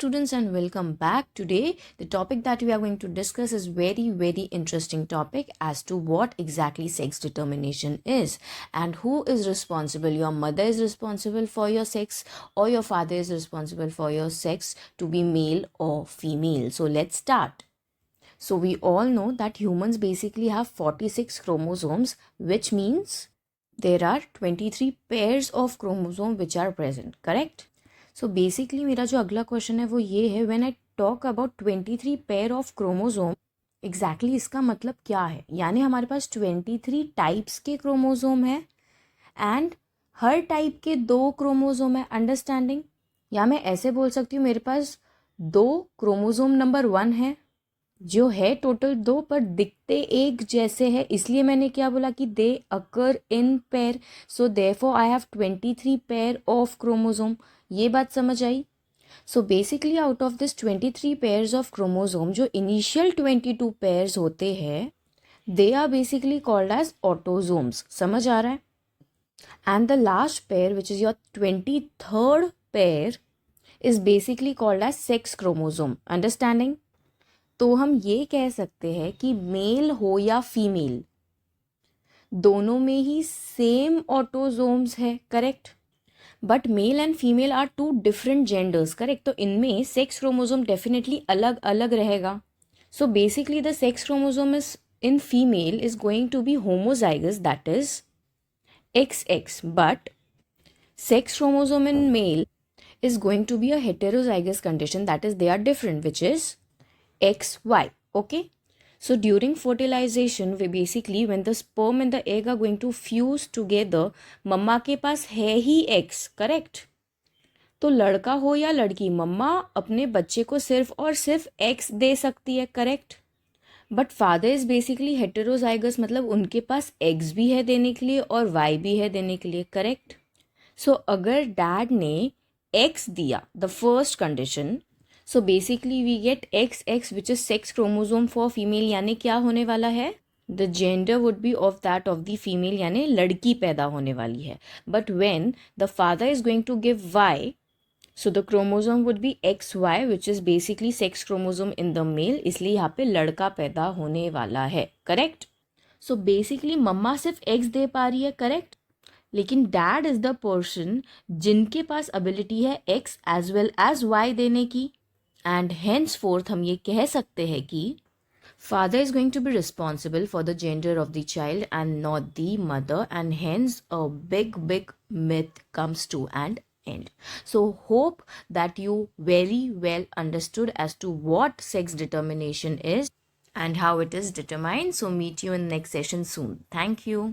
students, and welcome back. Today the topic that we are going to discuss is very interesting topic as to what exactly sex determination is and who is responsible. Your mother is responsible for your sex, or your father is responsible for your sex to be male or female. So let's start. So we all know that humans basically have 46 chromosomes, which means there are 23 pairs of chromosome which are present, correct? So basically मेरा जो अगला question है वो ये है, when I talk about 23 pair of chromosome, exactly इसका मतलब क्या है? यानी हमारे पास 23 टाइप्स के क्रोमोसोम है एंड हर टाइप के 2 क्रोमोसोम है, अंडरस्टैंडिंग? या मैं ऐसे बोल सकती हूँ, मेरे पास 2 क्रोमोसोम नंबर 1 है जो है टोटल 2 पर दिखते एक जैसे है, इसलिए मैंने क्या बोला कि they occur in pair. So therefore I have 23 pair of chromosome. ये बात समझ आई? So basically out of this 23 pairs of chromosome, जो इनिशियल 22 पेयर्स होते हैं, they are basically called as autosomes. समझ आ रहा है? And the last pair which is your 23rd pair is basically called as sex chromosome. Understanding? तो हम ये कह सकते हैं कि मेल हो या फीमेल, दोनों में ही सेम ऑटोसोम्स है, correct? But male and female are 2 different genders, correct? तो इनमें सेक्स क्रोमोसोम डेफिनेटली अलग अलग रहेगा. So basically the sex chromosome is in female is going to be homozygous, that is XX, but sex chromosome in male is going to be a heterozygous condition, that is they are different, which is XY. Okay, so during fertilization, we basically when the sperm and the egg are going to fuse together, मम्मा के पास है ही X, correct? तो लड़का हो या लड़की, मम्मा अपने बच्चे को सिर्फ और सिर्फ X दे सकती है, correct? But father is basically heterozygous, मतलब उनके पास X भी है देने के लिए और Y भी है देने के लिए, करेक्ट? सो अगर डैड ने X दिया, the first condition, so basically we get XX which is sex chromosome for female. यानी क्या होने वाला है? The gender would be of that of the female, यानी लड़की पैदा होने वाली है. But when the father is going to give Y, so the chromosome would be XY which is basically sex chromosome in the male, इसलिए यहाँ पे लड़का पैदा होने वाला है, करेक्ट? सो बेसिकली मम्मा सिर्फ X दे पा रही है, करेक्ट? लेकिन डैड इज द पर्सन जिनके पास एबिलिटी है X as well as Y देने की. एंड हेंस फोर्थ हम ये कह सकते हैं कि father is going to be responsible for the gender of the child and not the mother, and hence a big myth comes to an end. So hope that you very well understood as to what sex determination is and how it is determined. So meet you in next session soon. Thank you.